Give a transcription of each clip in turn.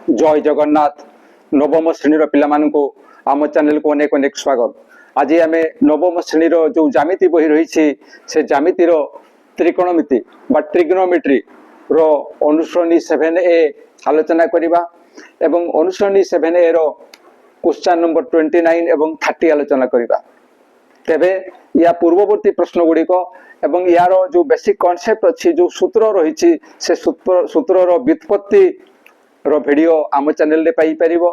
जय जगन्नाथ नवम श्रेणी पिलामानंकु आम चैनल को अनेक अनेक स्वागत। आज आम नवम श्रेणी जो ज्यामिति बही रही से ज्यामितिर त्रिकोणमिति बा ट्रिग्नोमेट्री रो अनुश्रेणी 7A आलोचना करिबा एवं अनुश्रेणी 7A रो क्वेश्चन नंबर 29 एवं 30 आलोचना करिबा। तेबे या पूर्ववर्ती प्रश्न गुड़िक एवं यार जो बेसिक कॉन्सेप्ट अच्छी जो सूत्र रही से सूत्र व्युत्पत्ति रो वीडियो आम चैनल रे पाई परिबो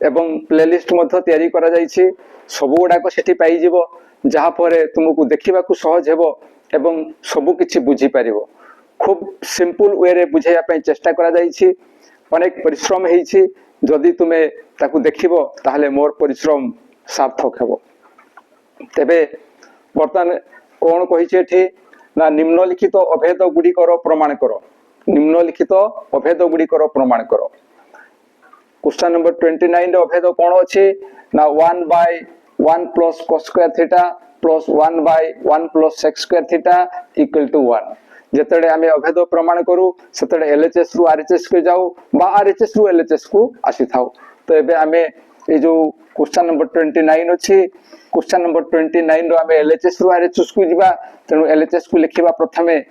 एवं प्लेलिस्ट मध्य तैयारी करा जायछि। सब गुड़ाक सेठी पाई जिवो जहा परे तुमको देखिबा को सहज हेबो एवं सब किछि बुझी परिबो। खूब सिंपल वे रे बुझाइया पई चेष्टा करा जायछि। अनेक परिश्रम हेछि। जदि तुमे ताकू देखिबो ताहले मोर परिश्रम सार्थक हेबो। तेबे वर्तमान कौन कही ना निम्नलिखित अभेद गुड़िकर प्रमाण कर। निम्नलिखित अभेद गुड़िकर प्रमाण कर। क्वेश्चन नंबर 29 अभेद कौन अच्छे ना 1/1 plus cos square theta plus 1/1 plus sec square theta equal to 1। जेतडे आमे अभेद प्रमाण करू सेतडे LHS रु RHS के जाऊ बा RHS रु LHS को आसी थाउ। तो एबे आमे ए जो क्वेश्चन नंबर 29 अछि क्वेश्चन नंबर 29 रो आमे LHS रु RHS को जिबा। तेनु LHS को लिखिबा प्रथमे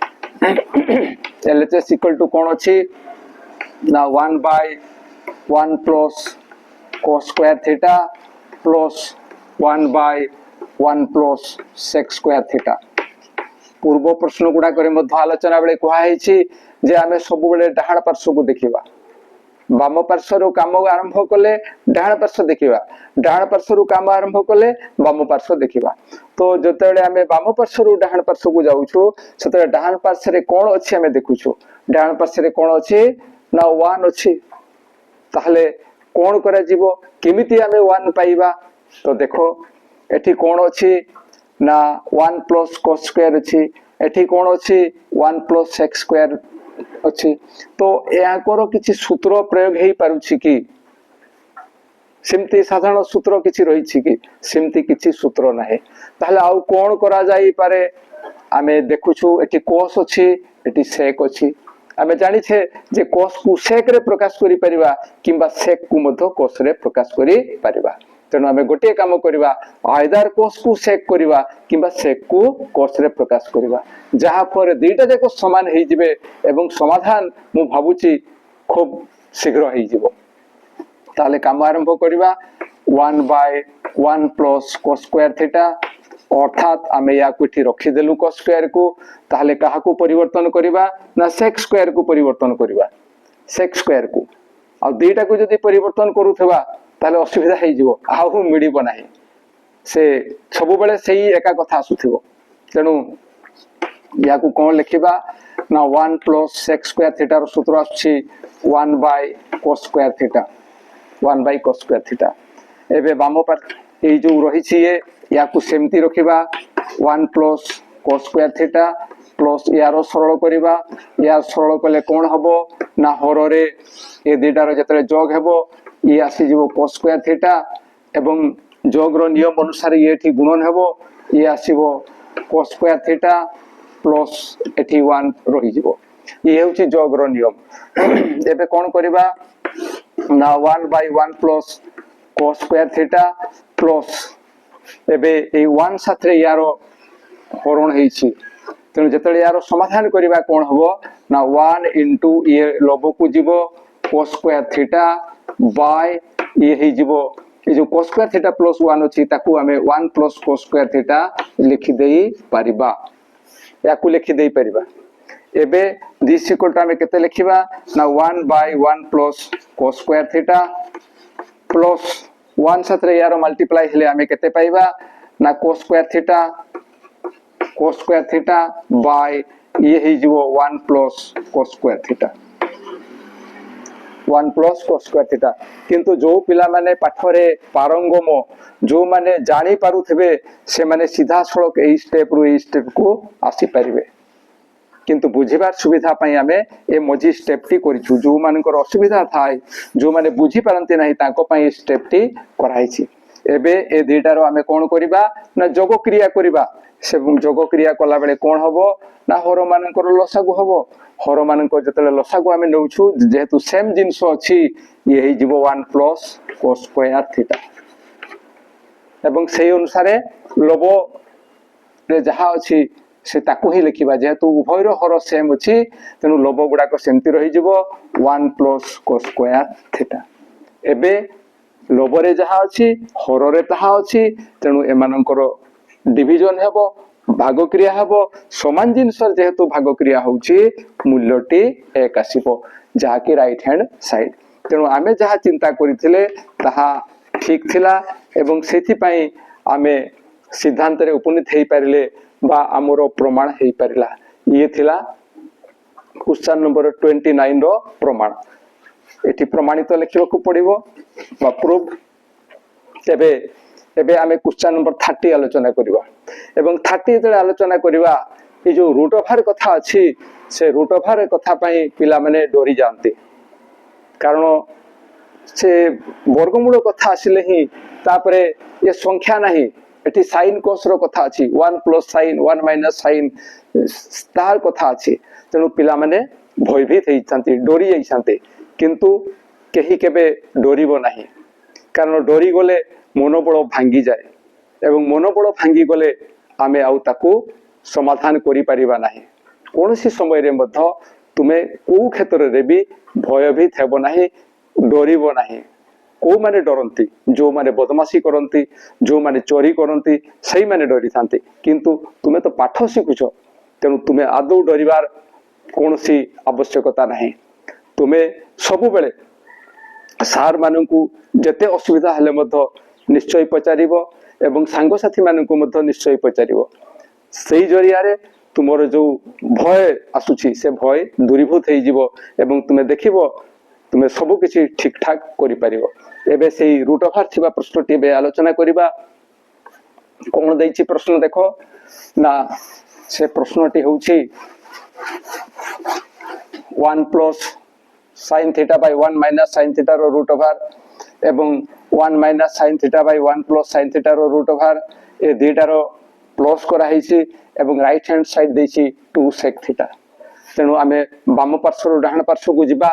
LHS इक्वल टू कौन अच्छी ना 1/1 plus cos square theta plus 1/1 plus sec square theta. पूर्व प्रश्न गुड़ा करे मध्य आलोचना बेले कहा है जे आमे सब बेले डाहाण पार्श्व को देखिबा। बाम पार्श्व काम आरंभ कले डाहाण पार्श्व देखिबा, डाहाण पार्श्व काम आरंभ कले बाम पार्श्व देखिबा। तो जतबेले आमे बाम पार्श्व डाहाण पार्श्व को जाउछु सेतबेले डाहाण पार्श्व रे कोन अछि आमे देखुछु। डाहाण पार्श्व रे कोन अछि ना 1 अछि। ताहले कोन करा जीवो केमिति आमे 1 पाइबा। तो देखो एठी कोन अछि ना 1 प्लस cos स्क्वायर अछि। एठी कोन अछि 1 प्लस sec स्क्वायर अच्छी। तो याकर किछि सूत्र प्रयोग हेई पारुछि कि सिमती साधारण सूत्र किछि रही छि कि सिमती किछि सूत्र नाही। ताहले आउ कोन करा जाई पारे आमे देखुछु एठी cos अछि एठी sec अछि। आमे जानि छे जे cos को sec रे प्रकाश करि परिबा किंबा sec को मध्य cos रे प्रकाश करि परिबा। तेणु आमे गोटे काम करिबा आइदर cos को sec करिबा किंबा sec को cos रे प्रकाश करिबा जहा पर दुईटा जाको समान हेई जिवे एवं समाधान मु भाबुची खूब शीघ्र हेई जिवो। ताले काम आरंभ करिबा 1/1 प्लस cos स्क्वायर थीटा अर्थात आमे या कोठी रखि देलु cos स्क्वायर को। ताले काहा को परिवर्तन करिबा ना sec स्क्वायर को परिवर्तन करिबा। sec स्क्वायर को आ दुईटा को जदी परिवर्तन करूथबा ताले असुविधा हेई जिवो आउ मिडिबो नाही। से सब बेले सेही एका कथा आसुथिबो। तेणु या को कोन लिखिबा ना 1 प्लस sec स्क्वायर थीटा रो सूत्र आछि 1/cos square theta 1/cos square theta. एबे बाम पर ए जो रही छि या को सेमती रखिबा 1 plus cos square theta plus यारो सरल करिबा। या सरल कले कोन हबो ना हर रे ए दुईटार जतले जोग हेबो ये आसी जीवो cos स्क्वायर थीटा एवं जोग रो नियम अनुसार ये एठी गुणन हेबो ये आसीबो cos स्क्वायर थीटा प्लस एठी 1 रही जीवो। ये होची जोग रो नियम। एबे कोन करिबा ना 1/1 plus cos square theta plus एबे ए 1 साथरे यारो हरण हेछि। तेनु जतले यारो समाधान करिबा कोन हबो ना 1 इनटू ये लबो को जीवो cos स्क्वायर थीटा बाय ये हे जीवो ए जो cos स्क्वायर थीटा प्लस 1 अछि ताकू हमें 1 प्लस cos स्क्वायर थीटा लिखि देई परिबा। याकू लिखि देई परिबा। एबे दिस इक्वल टू हमें केते लिखिबा ना 1/1 plus cos square theta plus 1 साथरे यारो मल्टीप्लाई हेले हमें केते पाइबा ना cos स्क्वायर थीटा बाय ये हे जीवो 1 plus cos square theta 1 plus cos square theta. किंतु जो पिला माने पाठरे पारंगम जो माने जानी पारुथबे से माने सीधा सड़क ए स्टेप रु ए स्टेप को आसी परिबे। किंतु बुझिबार सुविधा पई आमे ए मझी स्टेप टी करिछु। जो मानकर असुविधा थाय जो माने बुझी पारंते नाही ताको पई स्टेप टी कराइछि। एबे ए दुईटार आम कौन करवा ना जोग क्रिया करवा से जोग क्रिया कला बेले कौन हम ना हर मानकर लसागु हम हर मान जो लसागु आम नौ जेहेतु सेम जिनस अच्छी ये हो 1 प्लस cos स्क्वायर थीटा एवं से अनुसार लोभ रे जहाँ अच्छी से ताकू ही लिखा जेहेतु उभयर हर सेम अच्छी तेणु लोभ गुड़ाक सेमती रही 1 प्लस cos स्क्वायर थीटा एबे लोभ रे जहाँ अच्छी हर रे ताहा अच्छी तेणु एमानकर डिविजन हेबो भाग क्रिया हेबो समान जिनस जेहेतु भाग क्रिया होउची मूल्यटी 1 आसीबो जहाँकि राइट हैंड साइड तेणु आमे जहाँ चिंता करिथिले ताहा ठीक थिला एवं सेथि पई आमे सिद्धांत रे उपनीत हेई पारिले बा आमरो प्रमाण हेई पारिला ये थिला क्वेश्चन नंबर 29 रो प्रमाण एठी प्रमाणित लिखिबाकू पड़िबो बा प्रूफ तेबे एबे आमे क्वेश्चन नंबर 30 आलोचना करबा एवं 30 जे आलोचना करबा ए जो रूट ओवर कथा अछि से रूट ओवर कथा पई पिला माने डोरी जानते कारण से वर्गमूल कथा आसिले ही तापरे ये संख्या नहीं एठी साइन कोस रो कथा अछि 1 प्लस साइन 1 माइनस साइन तार कथा अछि तेनु पिला माने भयभीत हेई छांती डोरी हेई छांती किंतु केही केबे डोरीबो नाही कारण डोरी गले मनोबल भांगी जाए एवं मनोबल भांगी गले आमे आउ ताकू समाधान करि परिबा नाही कोनोसी समय रे मध्य तुमे को क्षेत्र रे भी भयभीत हेबो नाही डोरीबो नाही को माने डरंती जो माने बदमाशी करंती जो माने चोरी करंती सही माने डरी थांती किंतु तुमे तो पाठ शिखुछ तेनु तुमे आदौ डरिबार कोनोसी आवश्यकता नाही तुमे सबु बेले सार मानकू जते असुविधा हेले मध्य निश्चय पचारिबो एवं सांग साथी मानकू मध्य निश्चय पचारिबो सेही जरिया रे तुमर जो भय आसुची से भय दूरीभूत हेई जिवो एवं तुमे देखिबो तुमे सब किछि ठीक ठाक करि परिबो एबे सेही रूट ओवर थिबा प्रश्नटी बे आलोचना करिबा कोन दैछि प्रश्न देखो ना से प्रश्नटी होउछि 1 plus sin theta by 1 minus sin theta रो रूट ओवर एवं 1 minus sin theta by 1 plus sin theta रो रूट ओवर ए दुईटा रो प्लस करा हैछि एवं राइट हैंड साइड देछि 2 sec थीटा तेणु आमे बाम पार्श्व रो डाहाण पार्श्व को जिबा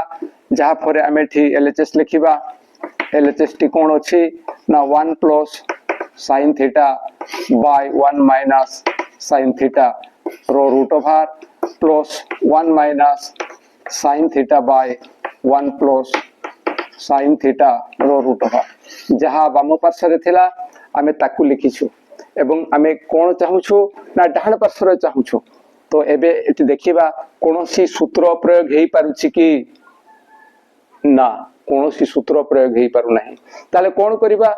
जहा फरे आमे ठी एलएचएस लिखिबा एलएचएस टी कोन अछि ना 1 plus sin theta by 1 minus sin theta रो root over plus 1 minus sin theta by 1 plus sin theta रो रूट ओवर जहा बाम पार्श्व रे थिला आमे ताकू लिखिछु एवं आमे कोन चाहूछु ना डाहाण पार्श्व रे चाहूछु तो एबे एटी देखिबा कोनोसी सूत्र प्रयोग हेई पारुछि कि ना कोनोसी सूत्र प्रयोग हेई पारु नाही ताले कोन करिबा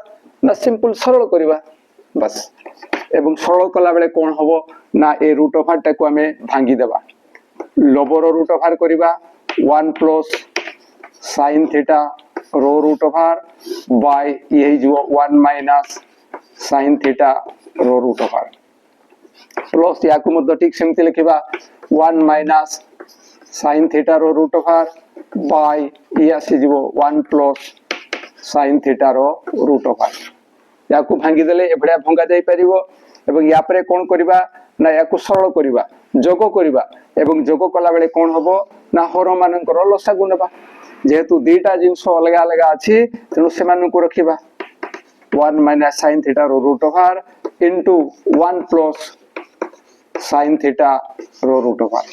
ना सिंपल सरल करिबा बस एवं सरल कला बेले कोन हबो ना ए रूट ओवर टाको आमे भांगी देबा लोबर रूट ओवर करिबा 1 प्लस sin थीटा रो रूट ओवर बाय ये जो 1 माइनस sin थीटा रो रूट ओवर प्लस याकू मध्य ठीक सेमति लिखिबा 1 माइनस sin थीटा रो रूट ओवर बाय ये आसी जीवो 1 प्लस sin थीटा रो रूट ओवर याकू भांगी देले एबडा भंगा जाई परिबो एवं या परे कोन करिबा ना याकू सरल करिबा जोग करिबा एवं जोग कला बेले कोन हबो ना हर मानकर लसागु नेबा जेहेतु दुईटा जिंस अलग अलग अछि तेनु सेमानु को रखिबा 1 माइनस sin थीटा रो root over into 1 plus sin theta रो रूट ओवर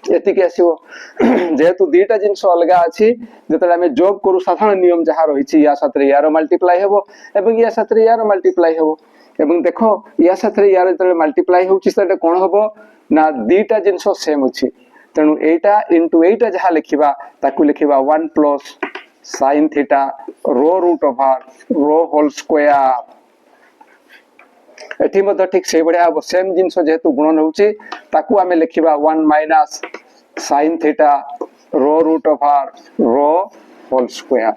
एतिके आसीबो जेहेतु दुईटा जिंस अलग अछि जतले हमें जोग करू साधारण नियम जहा रहिछि या साथरे यार मल्टीप्लाई हेबो एवं या साथरे यार मल्टीप्लाई हेबो एवं देखो या साथरे यार जतले मल्टीप्लाई होउछि सेटा कोन हबो ना दुईटा जिंस सेम अछि तेणु एटा इनटू एटा जहा लिखिबा ताकू लिखिबा 1 प्लस sin थीटा रो रूट ओवर रो होल स्क्वायर एठी मध्य ठीक से बढिया सेम जिंस जेहेतु गुणन होउछि ताकू आमे लिखिबा 1 माइनस sin थीटा रो रूट ओवर रो होल स्क्वायर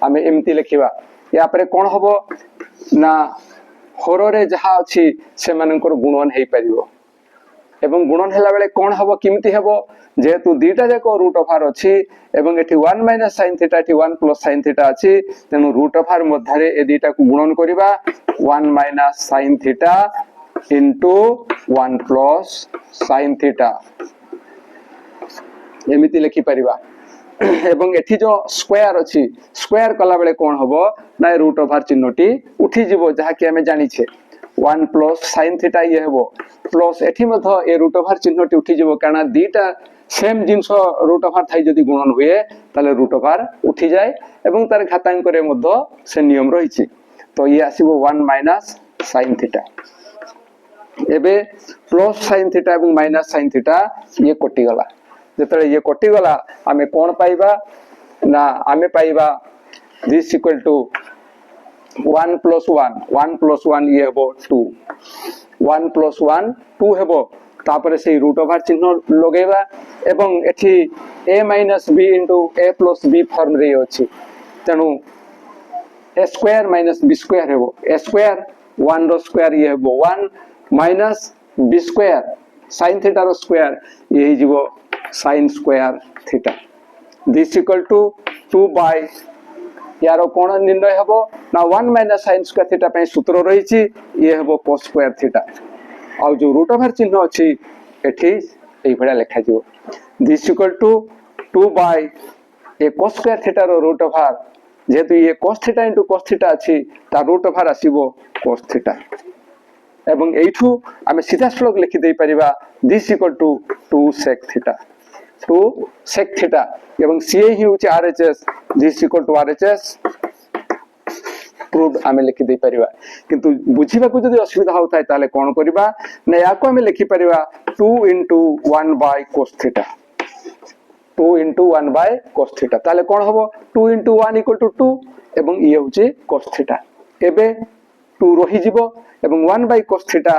आमे एमती लिखिबा या परे कोन हबो ना हर रे जहा अछि से मानकर गुणन हेई परिबो एवं गुणन हेला बेले कोन हबो किमिति हबो जेहेतु दुईटा जाको रूट ओभार अछि एवं एठी 1 माइनस sin थीटा एठी 1 प्लस sin थीटा अछि तेनु रूट ओभार मध्यरे ए दुईटा को गुणन करिबा 1 minus sin theta into 1 plus sin theta एमिति लिखि परिबा एवं एठी जो स्क्वायर अछि स्क्वायर कला बेले कोन हबो ना रूट ओभार चिन्हटी उठी जिवो जहा कि हमें जानि छे 1 प्लस sin थीटा ये हेबो प्लस एठी मध ए रूट ओभार चिन्हटी उठी जिवो कारण दीटा सेम जिंस रूट ओभार थाई जदी गुणन हुए ताले रूट ओभार उठी जाय एवं तार घातांक रे मध से नियम रहिछि तो ये आसीबो 1 माइनस sin थीटा एबे प्लस sin थीटा एवं माइनस sin थीटा ये कटि गला जेतले ये कटि गला आमे कोन पाइबा ना आमे पाइबा दिस इक्वल टू 1 प्लस 1 ये हेबो 2 1 प्लस 1 2 हेबो तापरे से रूट ओभार चिन्ह लगेबा एवं एठी a minus b into a plus b form रे अछि तेनु a square minus b square हेबो a स्क्वायर 1 रो स्क्वायर ये हेबो 1 minus b square sin theta रो स्क्वायर ये हिजिबो sin square theta this equal to 2 by यारो कोण निर्णय हबो ना 1 माइनस sin स्क्वायर थीटा पे सूत्र रहिछि ये हबो cos स्क्वायर थीटा आ जो रूट ओभार चिन्ह अछि एठी एई भडा लेखा जिवो दिस इक्वल टू 2 बाय ए cos स्क्वायर थीटा रो रूट ओभार जेतु ये cos theta into cos theta अछि ता रूट ओभार आसीबो cos थीटा एवं एठू आमे सीधा सलग लिखि देई परिबा this equal to 2 sec theta 2 sec theta एवं सीए ही होची RHS this equal to RHS proved आमे लिखि देई परिबा किंतु बुझिबा को जदी असुविधा होताय ताले कोन करिबा ना याको आमे लिखि परिबा 2 into 1 by cos theta 2 into 1 by cos theta ताले कोन हबो 2 into 1 equal to 2 एवं ई होची cos थीटा एबे 2 रही जिवो एवं 1 by cos थीटा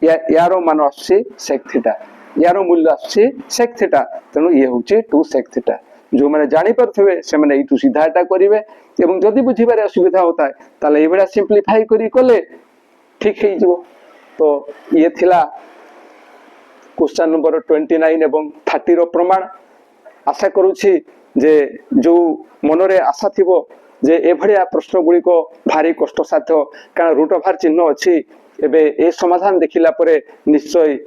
यारो मान आछि sec थीटा यारो मूल्य आछि sec थीटा तनु ये होची 2 sec थीटा जो माने जानि परथबे से माने इटू सीधा एटा करिवे एवं जदी बुझिबारे असुविधा होता है ताले एबेडा सिंपलीफाई करी कोले ठीक हे जिवो तो ये थिला क्वेश्चन नंबर 29 एवं 30 रो प्रमाण आशा करूछि जे जो मनरे आशा थिबो जे एभडिया प्रश्न गुडी को भारी कष्ट साध्य कारण रूट ओभार चिन्ह अछि एबे ए समाधान देखिला परे निश्चय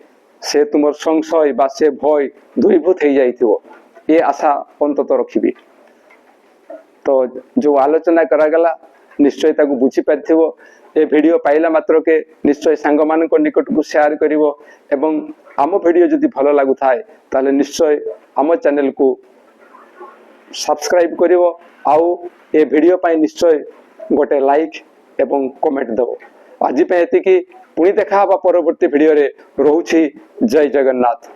से तुमर संशय बा से भय दूरीभूत हो जाइथिबो ये आशा अंतत रखिबी तो जो आलोचना करा गला निश्चय ताकू बुझी पारथिबो ए वीडियो पाइला मात्र के निश्चय सांग मान को निकट को शेयर करिवो एवं आम वीडियो जदी भलो लागु थाए ताले निश्चय आम चैनल को सब्सक्राइब करिवो आउ ए वीडियो पाई निश्चय गोटे लाइक एवं कमेंट दबो आज पे एति की पुणी देखा हबा परवर्ती वीडियो रे रहउछि जय जगन्नाथ।